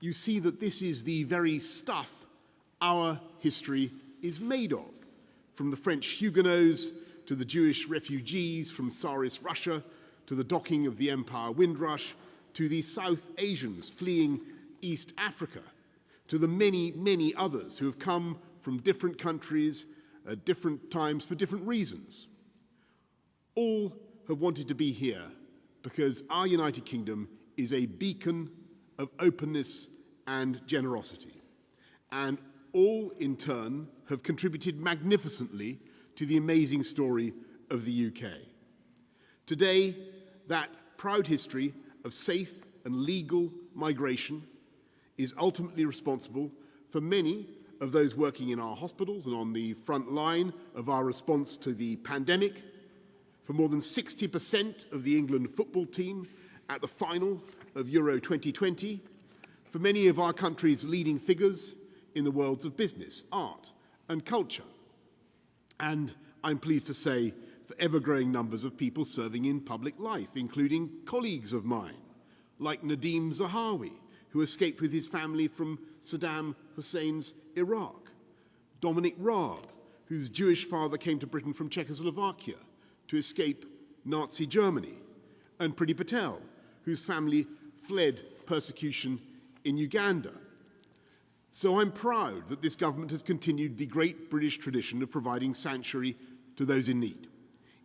you see that this is the very stuff our history is made of, from the French Huguenots to the Jewish refugees from Tsarist Russia, to the docking of the Empire Windrush, to the South Asians fleeing East Africa, to the many, many others who have come from different countries at different times for different reasons. All have wanted to be here because our United Kingdom is a beacon of openness and generosity. And all, in turn, have contributed magnificently to the amazing story of the UK. Today, that proud history of safe and legal migration is ultimately responsible for many of those working in our hospitals and on the front line of our response to the pandemic, for more than 60% of the England football team at the final of Euro 2020, for many of our country's leading figures in the worlds of business, art and culture, and I'm pleased to say for ever-growing numbers of people serving in public life, including colleagues of mine, like Nadim Zahawi, who escaped with his family from Saddam Hussein's Iraq, Dominic Raab, whose Jewish father came to Britain from Czechoslovakia to escape Nazi Germany, and Priti Patel, whose family fled persecution in Uganda. So I'm proud that this government has continued the great British tradition of providing sanctuary to those in need.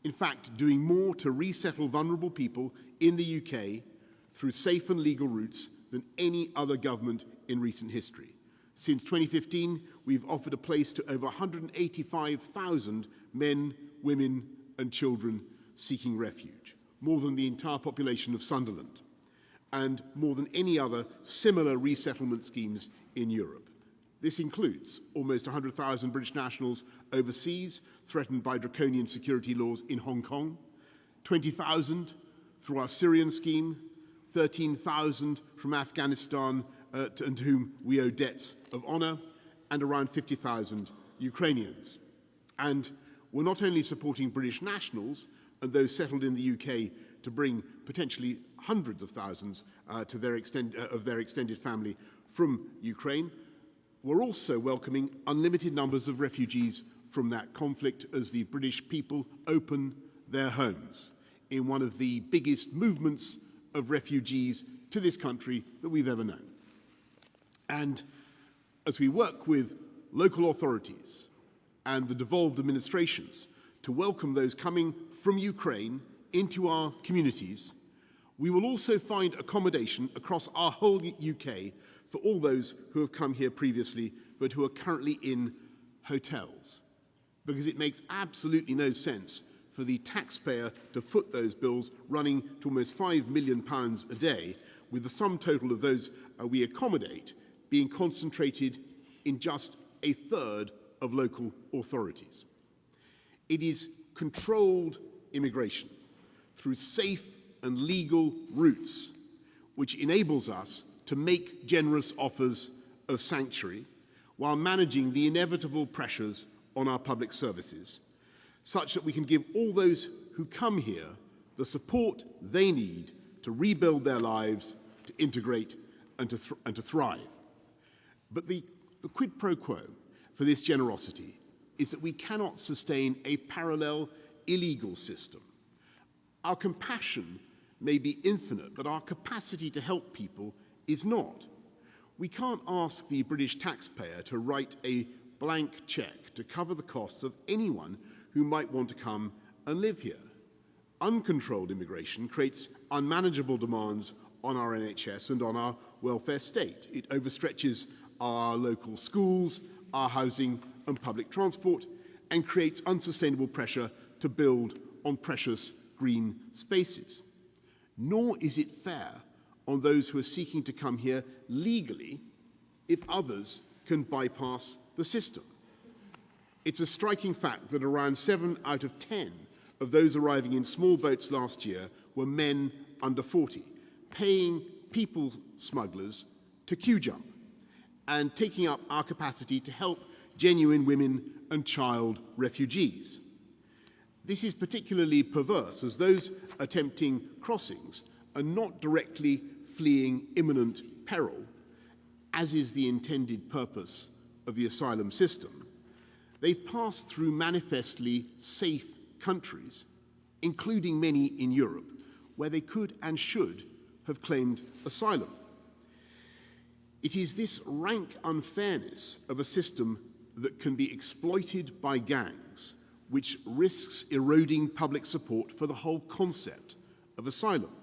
In fact, doing more to resettle vulnerable people in the UK through safe and legal routes than any other government in recent history. Since 2015, we've offered a place to over 185,000 men, women, and children seeking refuge, more than the entire population of Sunderland, and more than any other similar resettlement schemes in Europe. This includes almost 100,000 British nationals overseas threatened by draconian security laws in Hong Kong, 20,000 through our Syrian scheme, 13,000 from Afghanistan and to whom we owe debts of honour, and around 50,000 Ukrainians. And we're not only supporting British nationals and those settled in the UK to bring potentially hundreds of thousands to their extended family from Ukraine, we're also welcoming unlimited numbers of refugees from that conflict as the British people open their homes in one of the biggest movements of refugees to this country that we've ever known. And as we work with local authorities and the devolved administrations to welcome those coming from Ukraine into our communities, we will also find accommodation across our whole UK for all those who have come here previously but who are currently in hotels, because it makes absolutely no sense for the taxpayer to foot those bills running to almost £5 million a day, with the sum total of those we accommodate being concentrated in just a third of local authorities. It is controlled immigration through safe and legal routes which enables us to make generous offers of sanctuary while managing the inevitable pressures on our public services, such that we can give all those who come here the support they need to rebuild their lives, to integrate and to thrive. But the quid pro quo for this generosity is that we cannot sustain a parallel illegal system. Our compassion may be infinite, but our capacity to help people is not. We can't ask the British taxpayer to write a blank cheque to cover the costs of anyone who might want to come and live here. Uncontrolled immigration creates unmanageable demands on our NHS and on our welfare state. It overstretches our local schools, our housing and public transport, and creates unsustainable pressure to build on precious green spaces. Nor is it fair on those who are seeking to come here legally if others can bypass the system. It's a striking fact that around 7 out of 10 of those arriving in small boats last year were men under 40, paying people smugglers to queue jump and taking up our capacity to help genuine women and child refugees. This is particularly perverse as those attempting crossings are not directly fleeing imminent peril as is the intended purpose of the asylum system, they've passed through manifestly safe countries, including many in Europe, where they could and should have claimed asylum. It is this rank unfairness of a system that can be exploited by gangs which risks eroding public support for the whole concept of asylum.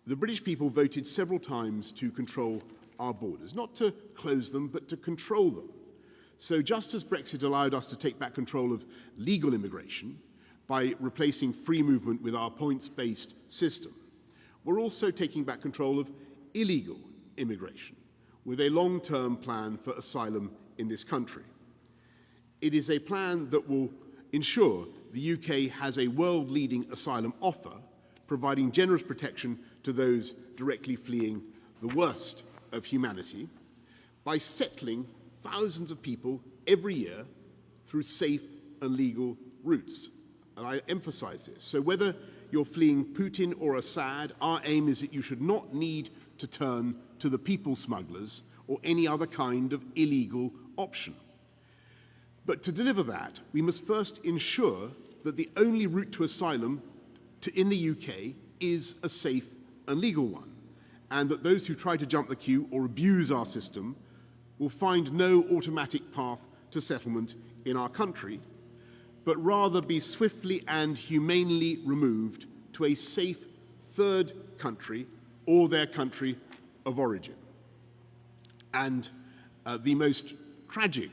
The British people voted several times to control our borders, not to close them, but to control them. So just as Brexit allowed us to take back control of legal immigration by replacing free movement with our points-based system, we're also taking back control of illegal immigration with a long-term plan for asylum in this country. It is a plan that will ensure the UK has a world-leading asylum offer, providing generous protection to those directly fleeing the worst of humanity by settling thousands of people every year through safe and legal routes. And I emphasize this. So whether you're fleeing Putin or Assad, our aim is that you should not need to turn to the people smugglers or any other kind of illegal option. But to deliver that, we must first ensure that the only route to asylum in the UK is a safe and legal one, and that those who try to jump the queue or abuse our system will find no automatic path to settlement in our country, but rather be swiftly and humanely removed to a safe third country or their country of origin. And the most tragic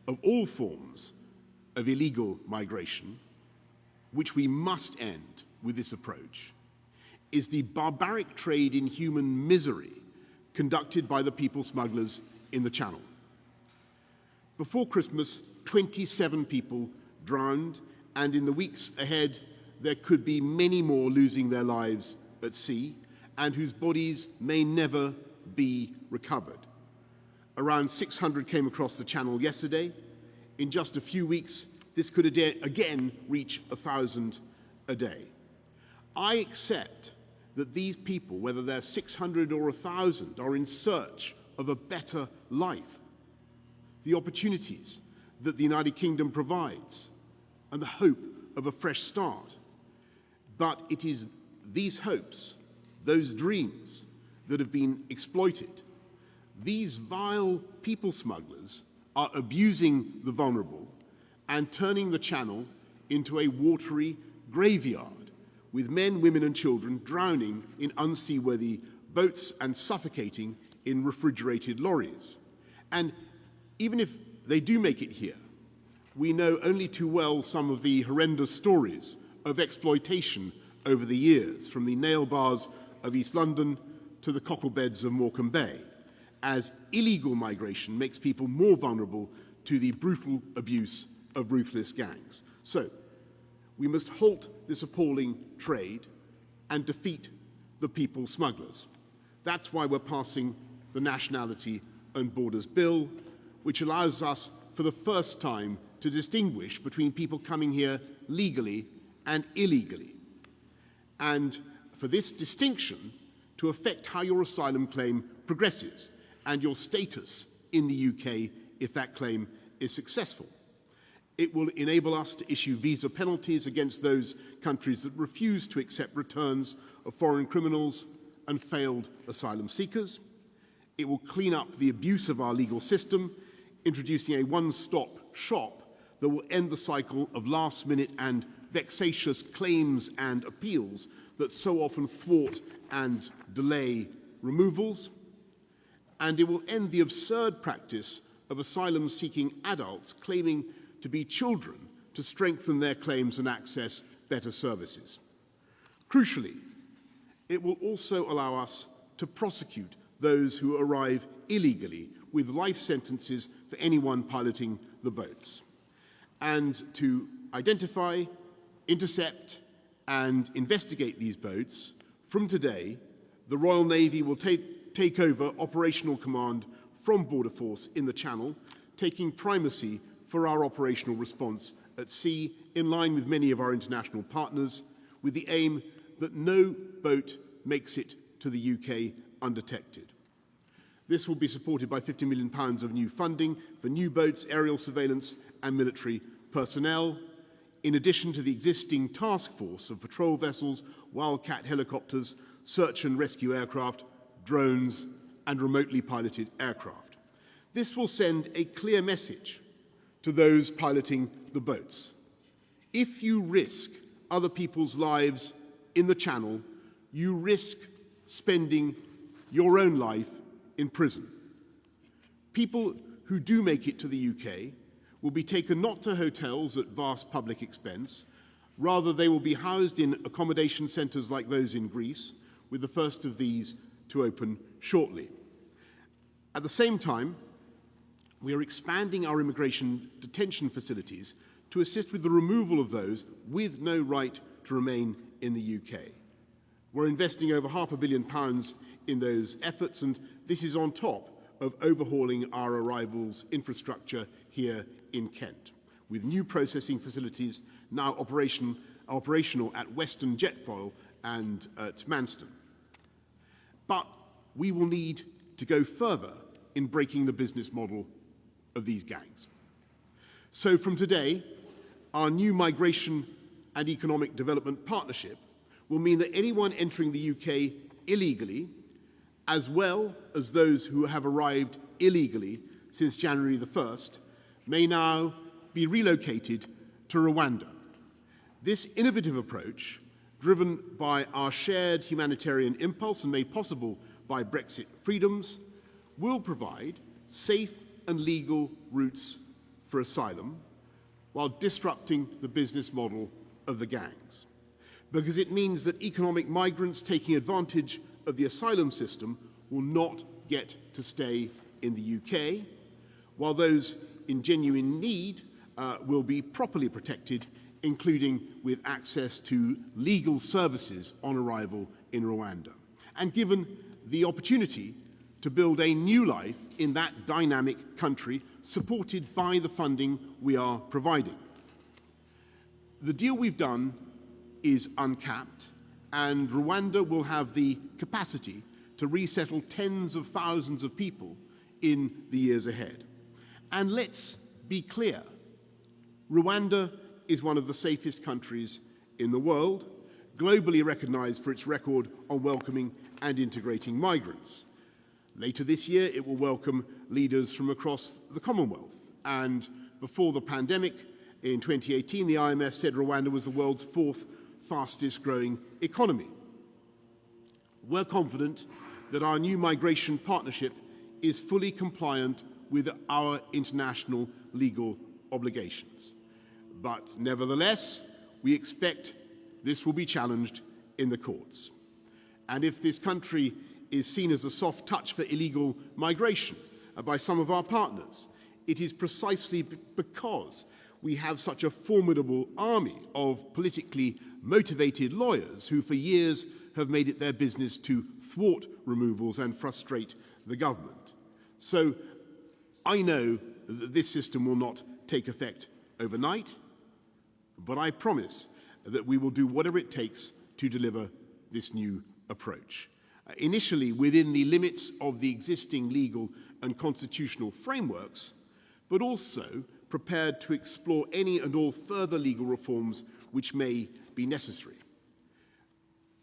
of all forms of illegal migration, which we must end with this approach, is the barbaric trade in human misery conducted by the people smugglers in the Channel. Before Christmas, 27 people drowned, and in the weeks ahead, there could be many more losing their lives at sea and whose bodies may never be recovered. Around 600 came across the Channel yesterday. In just a few weeks, this could again reach 1,000 a day. I accept that these people, whether they're 600 or 1,000, are in search of a better life, the opportunities that the United Kingdom provides, and the hope of a fresh start. But it is these hopes, those dreams, that have been exploited. These vile people smugglers are abusing the vulnerable and turning the Channel into a watery graveyard, with men, women and children drowning in unseaworthy boats and suffocating in refrigerated lorries. And even if they do make it here, we know only too well some of the horrendous stories of exploitation over the years, from the nail bars of East London to the cocklebeds of Morecambe Bay, as illegal migration makes people more vulnerable to the brutal abuse of ruthless gangs. So, we must halt this appalling trade and defeat the people smugglers. That's why we're passing the Nationality and Borders Bill, which allows us for the first time to distinguish between people coming here legally and illegally, and for this distinction to affect how your asylum claim progresses and your status in the UK if that claim is successful. It will enable us to issue visa penalties against those countries that refuse to accept returns of foreign criminals and failed asylum seekers. It will clean up the abuse of our legal system, introducing a one-stop shop that will end the cycle of last-minute and vexatious claims and appeals that so often thwart and delay removals. And it will end the absurd practice of asylum-seeking adults claiming to be children to strengthen their claims and access better services. Crucially, it will also allow us to prosecute those who arrive illegally with life sentences for anyone piloting the boats, and to identify, intercept, and investigate these boats. From today, the Royal Navy will take over operational command from Border Force in the Channel, taking primacy for our operational response at sea, in line with many of our international partners, with the aim that no boat makes it to the UK undetected. This will be supported by £50 million of new funding for new boats, aerial surveillance and military personnel, in addition to the existing task force of patrol vessels, Wildcat helicopters, search and rescue aircraft, drones and remotely piloted aircraft. This will send a clear message to those piloting the boats. If you risk other people's lives in the Channel, you risk spending your own life in prison. People who do make it to the UK will be taken not to hotels at vast public expense, rather they will be housed in accommodation centres like those in Greece, with the first of these to open shortly. At the same time, we are expanding our immigration detention facilities to assist with the removal of those with no right to remain in the UK. We're investing over £500 million in those efforts, and this is on top of overhauling our arrivals infrastructure here in Kent, with new processing facilities now operational at Western Jetfoil and at Manston. But we will need to go further in breaking the business model of these gangs. So from today, our new migration and economic development partnership will mean that anyone entering the UK illegally, as well as those who have arrived illegally since January the 1st, may now be relocated to Rwanda. This innovative approach, driven by our shared humanitarian impulse and made possible by Brexit freedoms, will provide safe and legal routes for asylum while disrupting the business model of the gangs. Because it means that economic migrants taking advantage of the asylum system will not get to stay in the UK, while those in genuine need will be properly protected, including with access to legal services on arrival in Rwanda, and given the opportunity to build a new life in that dynamic country, supported by the funding we are providing. The deal we've done is uncapped, and Rwanda will have the capacity to resettle tens of thousands of people in the years ahead. And let's be clear, Rwanda is one of the safest countries in the world, globally recognized for its record on welcoming and integrating migrants. Later this year, it will welcome leaders from across the Commonwealth. And before the pandemic, in 2018, the IMF said Rwanda was the world's fourth fastest growing economy. We're confident that our new migration partnership is fully compliant with our international legal obligations. But nevertheless, we expect this will be challenged in the courts. And if this country is seen as a soft touch for illegal migration by some of our partners, it is precisely because we have such a formidable army of politically motivated lawyers who for years have made it their business to thwart removals and frustrate the government. So I know that this system will not take effect overnight, but I promise that we will do whatever it takes to deliver this new approach. Initially within the limits of the existing legal and constitutional frameworks, but also prepared to explore any and all further legal reforms which may be necessary.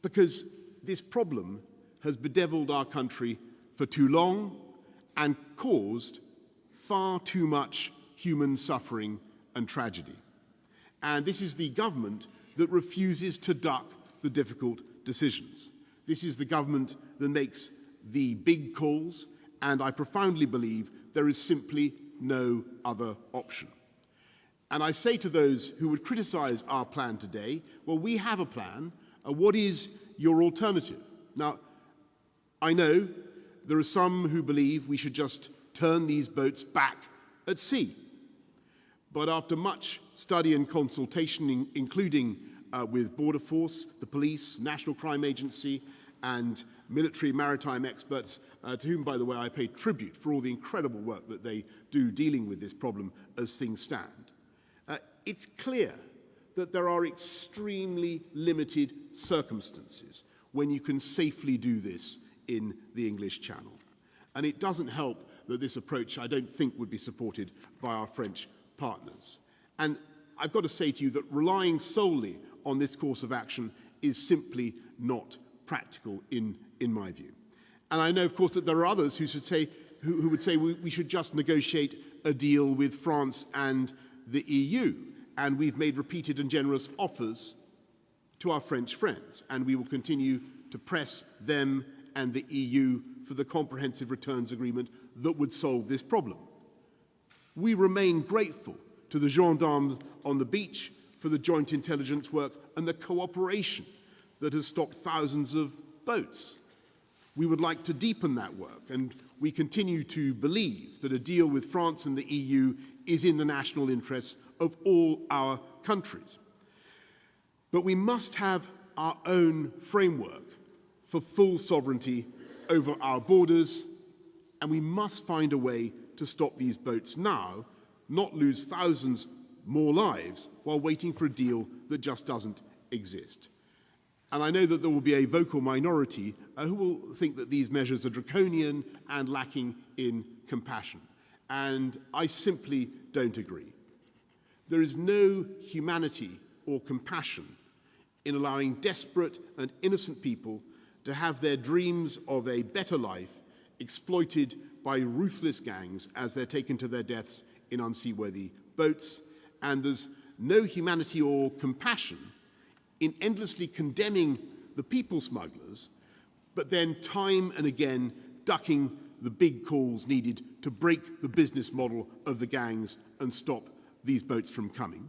Because this problem has bedeviled our country for too long and caused far too much human suffering and tragedy. And this is the government that refuses to duck the difficult decisions. This is the government that makes the big calls, and I profoundly believe there is simply no other option. And I say to those who would criticize our plan today, well, we have a plan. What is your alternative? Now, I know there are some who believe we should just turn these boats back at sea. But after much study and consultation, including with Border Force, the police, National Crime Agency, and military maritime experts, to whom, by the way, I pay tribute for all the incredible work that they do dealing with this problem as things stand, it's clear that there are extremely limited circumstances when you can safely do this in the English Channel. And it doesn't help that this approach, I don't think, would be supported by our French partners. And I've got to say to you that relying solely on this course of action is simply not practical in my view. And I know, of course, that there are others who would say we should just negotiate a deal with France and the EU. And we've made repeated and generous offers to our French friends, and we will continue to press them and the EU for the comprehensive returns agreement that would solve this problem. We remain grateful to the gendarmes on the beach for the joint intelligence work and the cooperation that has stopped thousands of boats. We would like to deepen that work, and we continue to believe that a deal with France and the EU is in the national interests of all our countries. But we must have our own framework for full sovereignty over our borders, and we must find a way to stop these boats now, not lose thousands more lives while waiting for a deal that just doesn't exist. And I know that there will be a vocal minority who will think that these measures are draconian and lacking in compassion. And I simply don't agree. There is no humanity or compassion in allowing desperate and innocent people to have their dreams of a better life exploited by ruthless gangs as they're taken to their deaths in unseaworthy boats. And there's no humanity or compassion in endlessly condemning the people smugglers, but then time and again ducking the big calls needed to break the business model of the gangs and stop these boats from coming.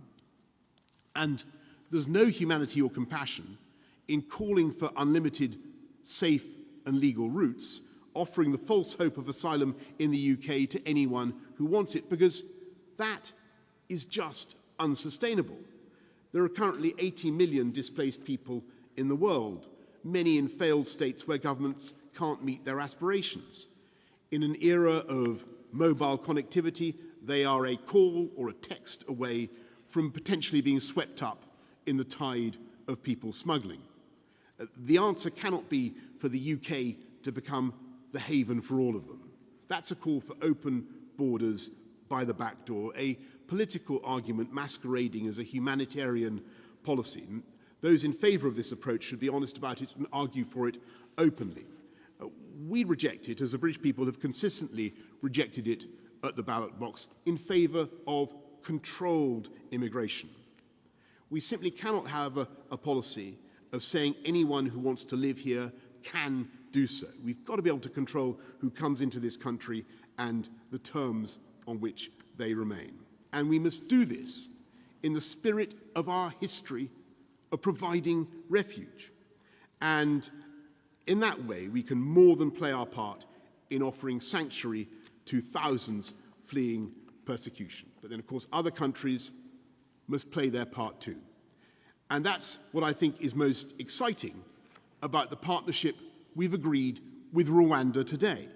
And there's no humanity or compassion in calling for unlimited, safe and legal routes, offering the false hope of asylum in the UK to anyone who wants it, because that is just unsustainable. There are currently 80 million displaced people in the world, many in failed states where governments can't meet their aspirations. In an era of mobile connectivity, they are a call or a text away from potentially being swept up in the tide of people smuggling. The answer cannot be for the UK to become the haven for all of them. That's a call for open borders by the back door, a political argument masquerading as a humanitarian policy. Those in favour of this approach should be honest about it and argue for it openly. We reject it, as the British people have consistently rejected it at the ballot box, in favour of controlled immigration. We simply cannot have a policy of saying anyone who wants to live here can do so. We've got to be able to control who comes into this country and the terms on which they remain. And we must do this in the spirit of our history of providing refuge. And in that way, we can more than play our part in offering sanctuary to thousands fleeing persecution. But then, of course, other countries must play their part too. And that's what I think is most exciting about the partnership we've agreed with Rwanda today,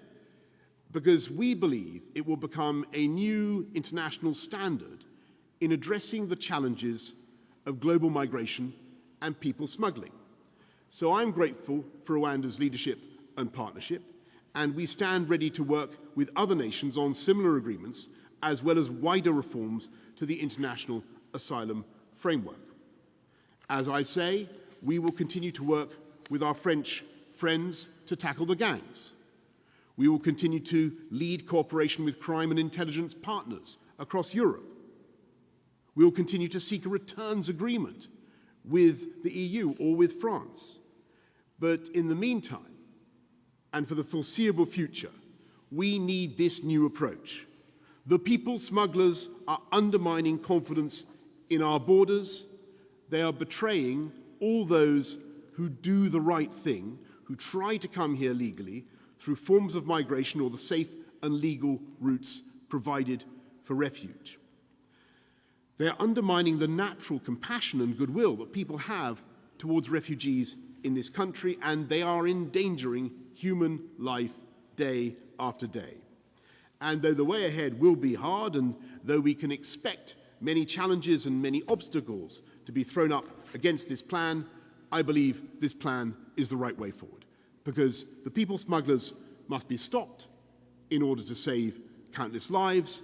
because we believe it will become a new international standard in addressing the challenges of global migration and people smuggling. So I'm grateful for Rwanda's leadership and partnership, and we stand ready to work with other nations on similar agreements, as well as wider reforms to the international asylum framework. As I say, we will continue to work with our French friends to tackle the gangs. We will continue to lead cooperation with crime and intelligence partners across Europe. We will continue to seek a returns agreement with the EU or with France. But in the meantime, and for the foreseeable future, we need this new approach. The people smugglers are undermining confidence in our borders. They are betraying all those who do the right thing, who try to come here legally through forms of migration or the safe and legal routes provided for refuge. They are undermining the natural compassion and goodwill that people have towards refugees in this country, and they are endangering human life day after day. And though the way ahead will be hard, and though we can expect many challenges and many obstacles to be thrown up against this plan, I believe this plan is the right way forward, because the people smugglers must be stopped, in order to save countless lives,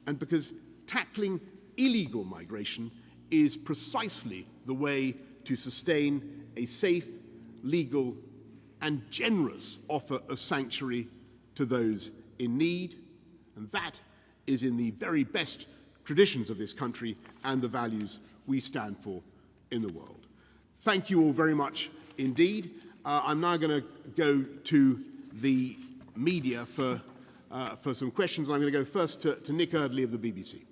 and because tackling illegal migration is precisely the way to sustain a safe, legal, and generous offer of sanctuary to those in need. And that is in the very best traditions of this country and the values we stand for in the world. Thank you all very much indeed. I'm now going to go to the media for some questions. I'm going to go first to Nick Eardley of the BBC.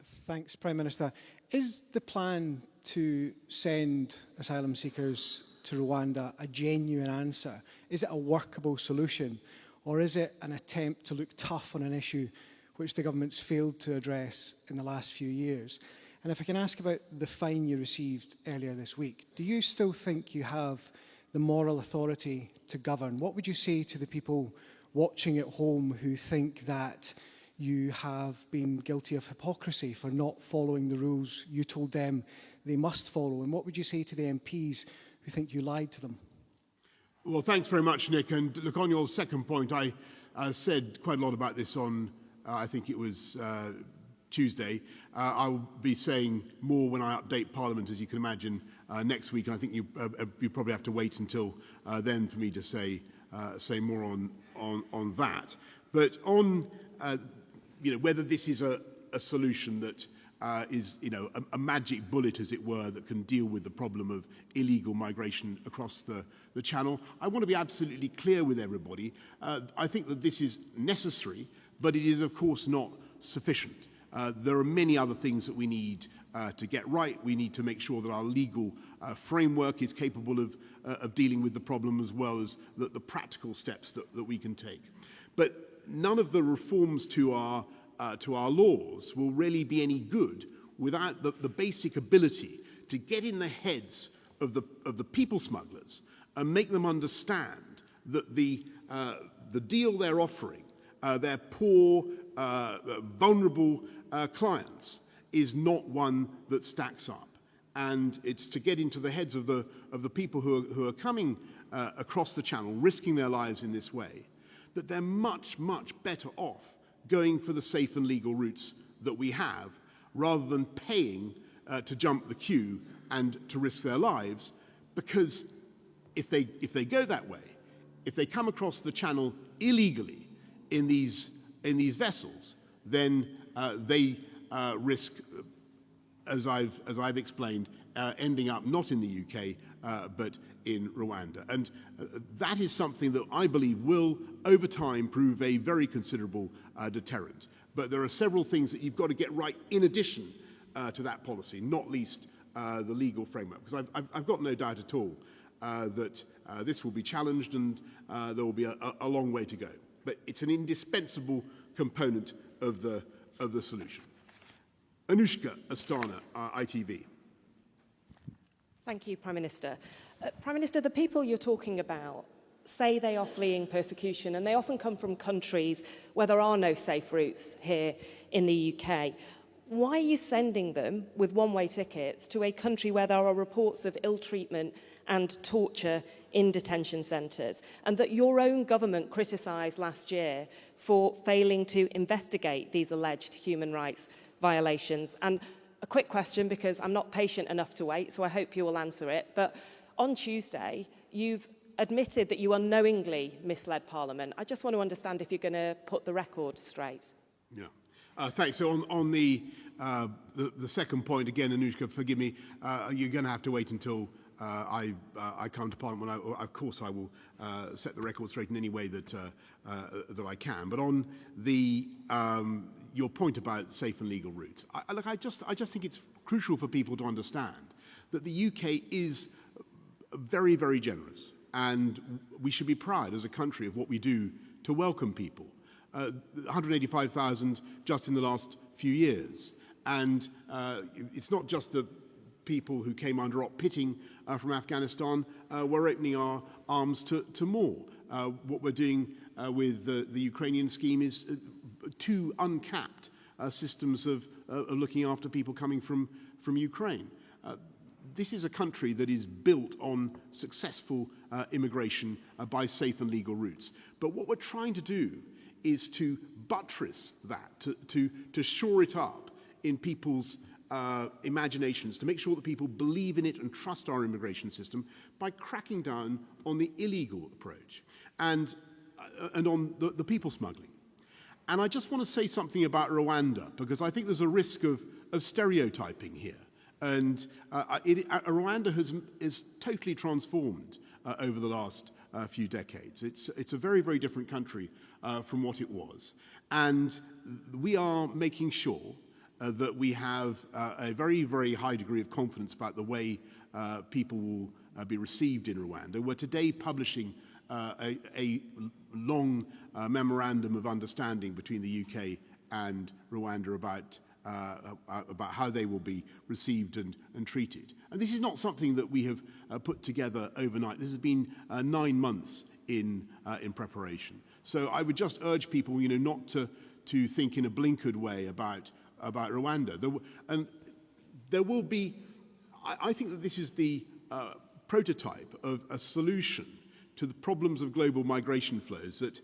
Thanks, Prime Minister. Is the plan to send asylum seekers to Rwanda a genuine answer? Is it a workable solution? Or is it an attempt to look tough on an issue which the government's failed to address in the last few years? And if I can ask about the fine you received earlier this week, do you still think you have the moral authority to govern? What would you say to the people watching at home who think that you have been guilty of hypocrisy for not following the rules you told them they must follow? And what would you say to the MPs who think you lied to them? Well, thanks very much, Nick. And look, on your second point, I said quite a lot about this on, I think it was Tuesday. I'll be saying more when I update Parliament, as you can imagine, next week. And I think you probably have to wait until then for me to say more on that. But on whether this is a solution that is a magic bullet, as it were, that can deal with the problem of illegal migration across the Channel, I want to be absolutely clear with everybody. I think that this is necessary, but it is, of course, not sufficient. There are many other things that we need to get right. We need to make sure that our legal framework is capable of dealing with the problem, as well as the practical steps that we can take. But none of the reforms to our laws will really be any good without the basic ability to get in the heads of the people smugglers and make them understand that the deal they're offering their poor, vulnerable clients is not one that stacks up. And it's to get into the heads of the people who are coming across the Channel, risking their lives in this way, that they're much, much better off going for the safe and legal routes that we have, rather than paying to jump the queue and to risk their lives. Because if they go that way, if they come across the Channel illegally in these vessels, then they risk, as I've explained, ending up not in the UK but in Rwanda. And that is something that I believe will, over time, prove a very considerable deterrent. But there are several things that you've got to get right in addition to that policy, not least the legal framework. Because I've got no doubt at all that this will be challenged, and there will be a long way to go. But it's an indispensable component of the solution. Anushka Astana, ITV. Thank you, Prime Minister. Prime Minister, the people you're talking about say they are fleeing persecution, and they often come from countries where there are no safe routes here in the UK. Why are you sending them with one-way tickets to a country where there are reports of ill treatment and torture in detention centres, and that your own government criticised last year for failing to investigate these alleged human rights violations? And a quick question, because I'm not patient enough to wait, so I hope you will answer it. But on Tuesday, you've admitted that you unknowingly misled Parliament. I just want to understand if you're going to put the record straight. Yeah. Thanks. So on the second point, again, Anushka, forgive me, you're going to have to wait until I come to Parliament. Of course, I will set the record straight in any way that I can. But on the your point about safe and legal routes, I just think it's crucial for people to understand that the UK is very, very generous, and we should be proud as a country of what we do to welcome people. 185,000 just in the last few years, and it's not just the people who came under op pitting from Afghanistan. We're opening our arms to more. What we're doing with the Ukrainian scheme is two uncapped systems of looking after people coming from Ukraine. this is a country that is built on successful immigration by safe and legal routes. But what we're trying to do is to buttress that, to shore it up in people's imaginations, to make sure that people believe in it and trust our immigration system by cracking down on the illegal approach and on the people smuggling. And I just want to say something about Rwanda, because I think there's a risk of stereotyping here. And Rwanda is totally transformed over the last few decades. It's a very, very different country from what it was. And we are making sure that we have a very, very high degree of confidence about the way people will be received in Rwanda. We're today publishing a long memorandum of understanding between the UK and Rwanda about how they will be received and treated. And this is not something that we have put together overnight. This has been 9 months in preparation. So I would just urge people, not to think in a blinkered way about Rwanda. There will be, I think that this is the prototype of a solution to the problems of global migration flows that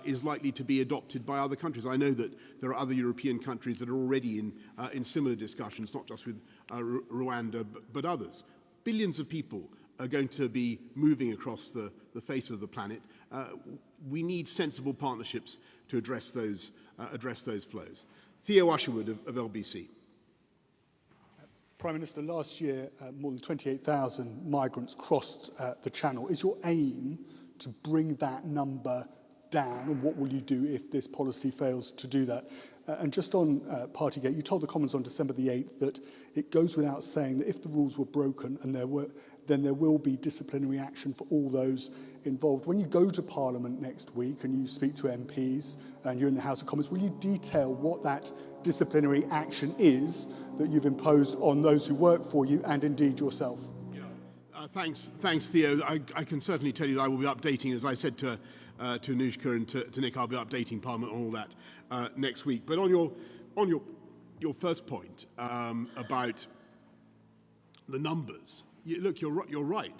is likely to be adopted by other countries. I know that there are other European countries that are already in similar discussions, not just with Rwanda, but others. Billions of people are going to be moving across the face of the planet. We need sensible partnerships to address those flows. Theo Usherwood of LBC. Prime Minister, last year more than 28,000 migrants crossed the Channel. Is your aim to bring that number down, and what will you do if this policy fails to do that? And just on Partygate, you told the Commons on December the 8th that it goes without saying that if the rules were broken, and then there will be disciplinary action for all those involved. When you go to Parliament next week and you speak to MPs and you're in the House of Commons, will you detail what that disciplinary action is that you've imposed on those who work for you and indeed yourself? Yeah. Thanks, Theo. I can certainly tell you that I will be updating, as I said to Anushka and to Nick, I'll be updating Parliament on all that next week. But on your first point about the numbers, look, you're right.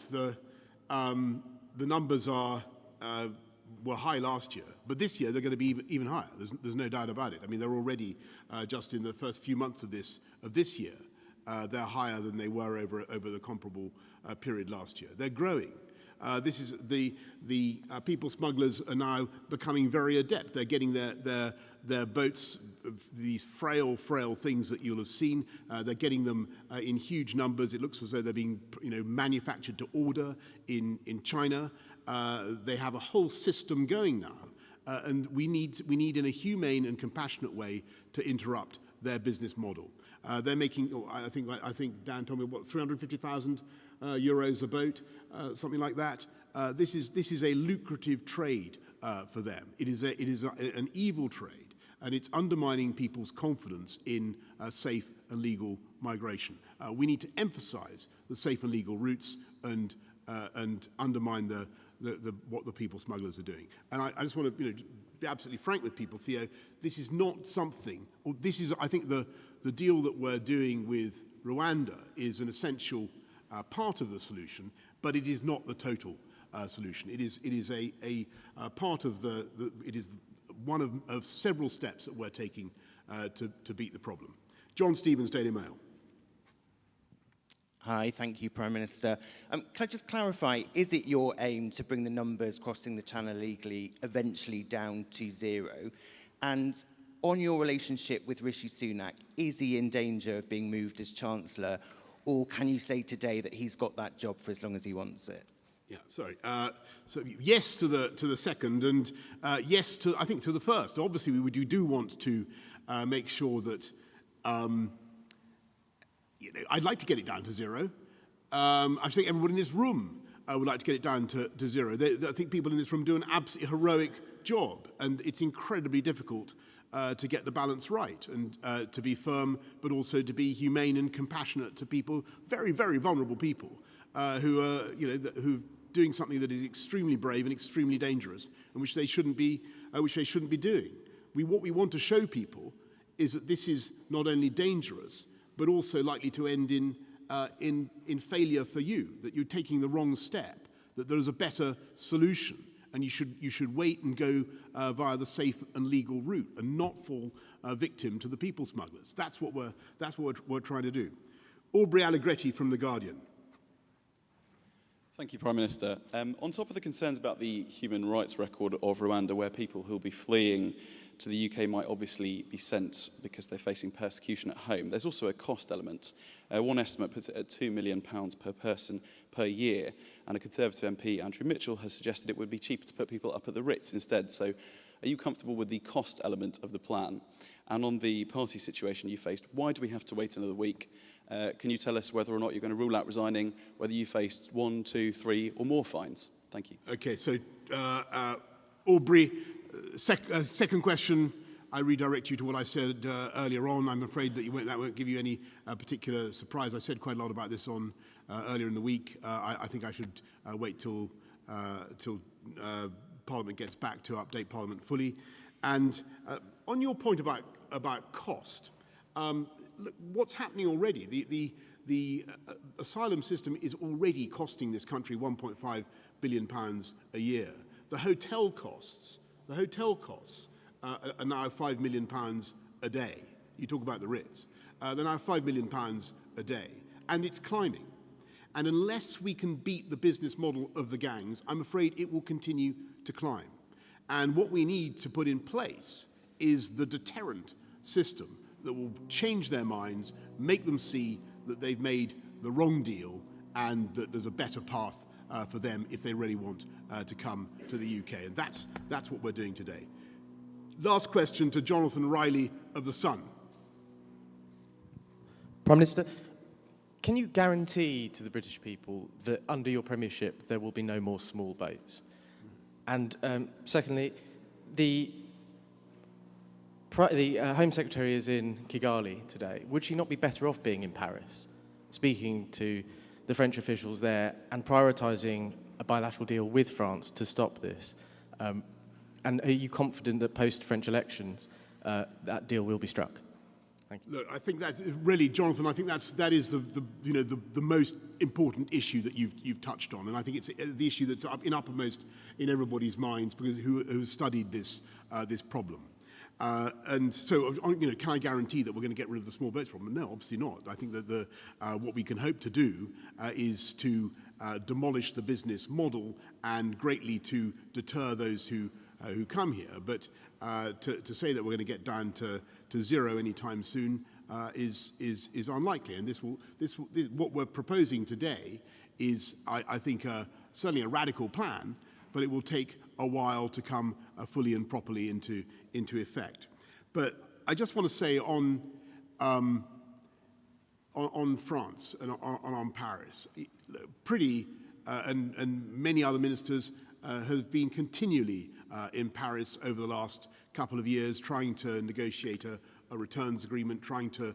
The numbers were high last year, but this year they're going to be even higher. There's no doubt about it. I mean, they're already just in the first few months of this year, they're higher than they were over the comparable period last year. They're growing. This is the people smugglers are now becoming very adept. They're getting their boats, these frail things that you'll have seen. They're getting them in huge numbers. It looks as though they're being manufactured to order in China. They have a whole system going now, and we need in a humane and compassionate way to interrupt their business model. They're making, I think Dan told me, what, 350,000 euros a boat, something like that. This is a lucrative trade for them. It is an evil trade, and it's undermining people's confidence in safe and legal migration. We need to emphasize the safe and legal routes and undermine what the people smugglers are doing. And I just want to be absolutely frank with people, Theo. This is not something, or this is, I think, the deal that we're doing with Rwanda is an essential part of the solution, but it is not the total solution. It is a part of it is one of several steps that we're taking to beat the problem. John Stevens, Daily Mail. Hi, thank you, Prime Minister. Can I just clarify, is it your aim to bring the numbers crossing the Channel illegally eventually down to zero? And on your relationship with Rishi Sunak, is he in danger of being moved as Chancellor, or can you say today that he's got that job for as long as he wants it? Yeah, sorry. So yes to the second, and yes to, I think, to the first. Obviously, we do want to make sure that I'd like to get it down to zero. I think everybody in this room would like to get it down to zero. I think people in this room do an absolutely heroic job, and it's incredibly difficult to get the balance right and to be firm, but also to be humane and compassionate to people, very, very vulnerable people who are, doing something that is extremely brave and extremely dangerous, and which they shouldn't be doing. What we want to show people is that this is not only dangerous, but also likely to end in in failure for you, that you're taking the wrong step, that there is a better solution, and you should wait and go via the safe and legal route and not fall victim to the people smugglers. That's what we're trying to do. Aubrey Allegretti from The Guardian. Thank you, Prime Minister. On top of the concerns about the human rights record of Rwanda, where people who will be fleeing to the UK might obviously be sent because they're facing persecution at home, there's also a cost element. One estimate puts it at £2 million per person per year, and a Conservative MP, Andrew Mitchell, has suggested it would be cheaper to put people up at the Ritz instead. So are you comfortable with the cost element of the plan? And on the party situation you faced, why do we have to wait another week? Can you tell us whether or not you're going to rule out resigning, whether you faced 1, 2, 3 or more fines? Thank you. Okay, so Aubrey, second question, I redirect you to what I said earlier on. I'm afraid that that won't give you any particular surprise. I said quite a lot about this on earlier in the week. I think I should wait till Parliament gets back to update Parliament fully. And on your point about cost, look, what's happening already? The asylum system is already costing this country £1.5 billion a year. The hotel costs are now £5 million a day. You talk about the Ritz. They're now £5 million a day, and it's climbing. And unless we can beat the business model of the gangs, I'm afraid it will continue to climb. And what we need to put in place is the deterrent system that will change their minds, make them see that they've made the wrong deal and that there's a better path for them if they really want to come to the UK. And that's what we're doing today. Last question to Jonathan Riley of The Sun. Prime Minister, can you guarantee to the British people that under your premiership there will be no more small boats? And secondly, the Home Secretary is in Kigali today. Would she not be better off being in Paris, speaking to the French officials there and prioritising a bilateral deal with France to stop this? And are you confident that post-French elections that deal will be struck? Thank you. Look, I think that's really, Jonathan. I think that is the most important issue that you've touched on, and I think it's the issue that's uppermost in everybody's minds because who studied this problem. And so, can I guarantee that we're going to get rid of the small boats problem? No, obviously not. I think that what we can hope to do is to demolish the business model and greatly to deter those who come here. But to say that we're going to get down to zero anytime soon is unlikely. And what we're proposing today is, I think, certainly a radical plan, but it will take a while to come fully and properly into effect. But I just want to say on France and on Paris, and many other ministers have been continually in Paris over the last couple of years, trying to negotiate a returns agreement, trying to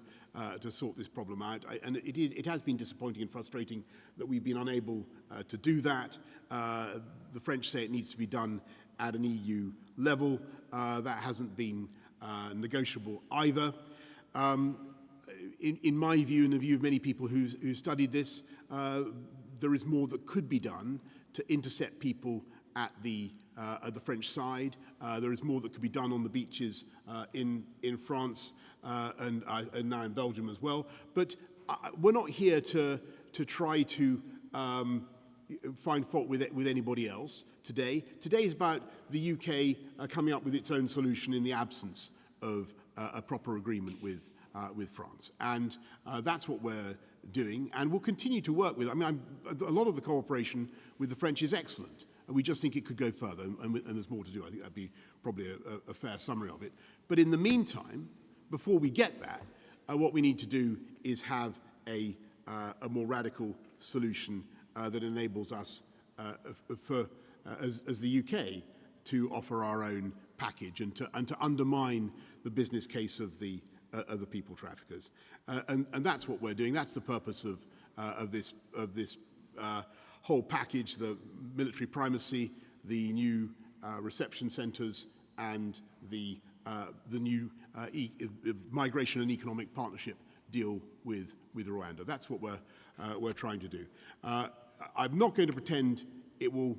sort this problem out. And it has been disappointing and frustrating that we've been unable to do that. The French say it needs to be done at an EU level. That hasn't been negotiable either. In my view, and the view of many people who studied this, there is more that could be done to intercept people at the French side. There is more that could be done on the beaches in France and now in Belgium as well. But we're not here to try to find fault with anybody else today. Today is about the UK coming up with its own solution in the absence of a proper agreement with France. And that's what we're doing, and we'll continue to work with. I mean, a lot of the cooperation with the French is excellent. We just think it could go further, and there's more to do. I think that'd be probably a fair summary of it. But in the meantime, before we get that, what we need to do is have a more radical solution that enables us, as the UK, to offer our own package and to undermine the business case of the people traffickers, and that's what we're doing. That's the purpose of this whole package: the military primacy, the new reception centres, and the new migration and economic partnership deal with Rwanda. That's what we're trying to do. I'm not going to pretend it will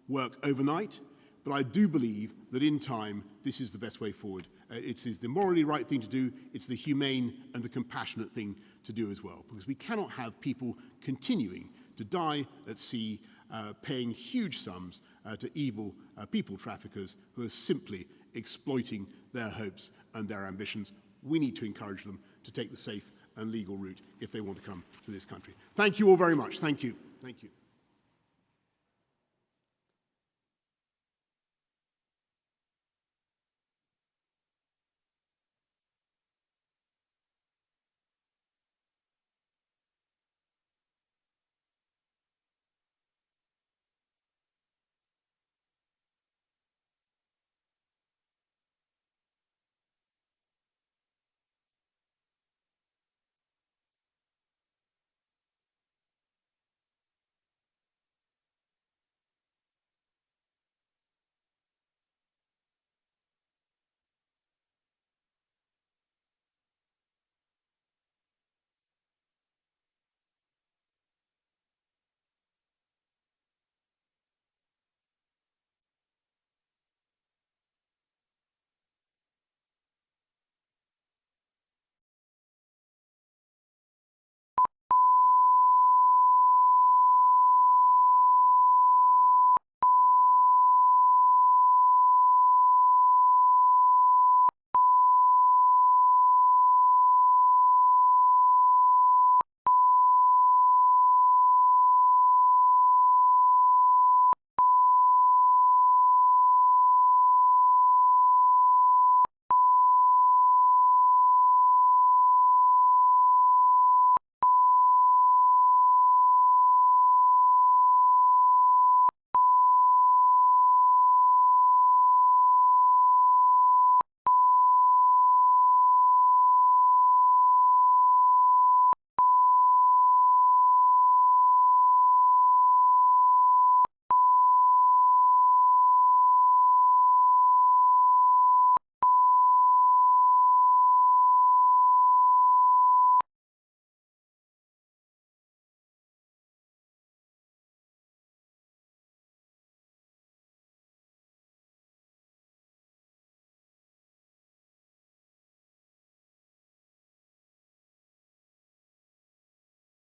work overnight, but I do believe that in time, this is the best way forward. It is the morally right thing to do. It's the humane and the compassionate thing to do as well, because we cannot have people continuing to die at sea, paying huge sums to evil people traffickers who are simply exploiting their hopes and their ambitions. We need to encourage them to take the safe and legal route if they want to come to this country. Thank you all very much. Thank you. Thank you.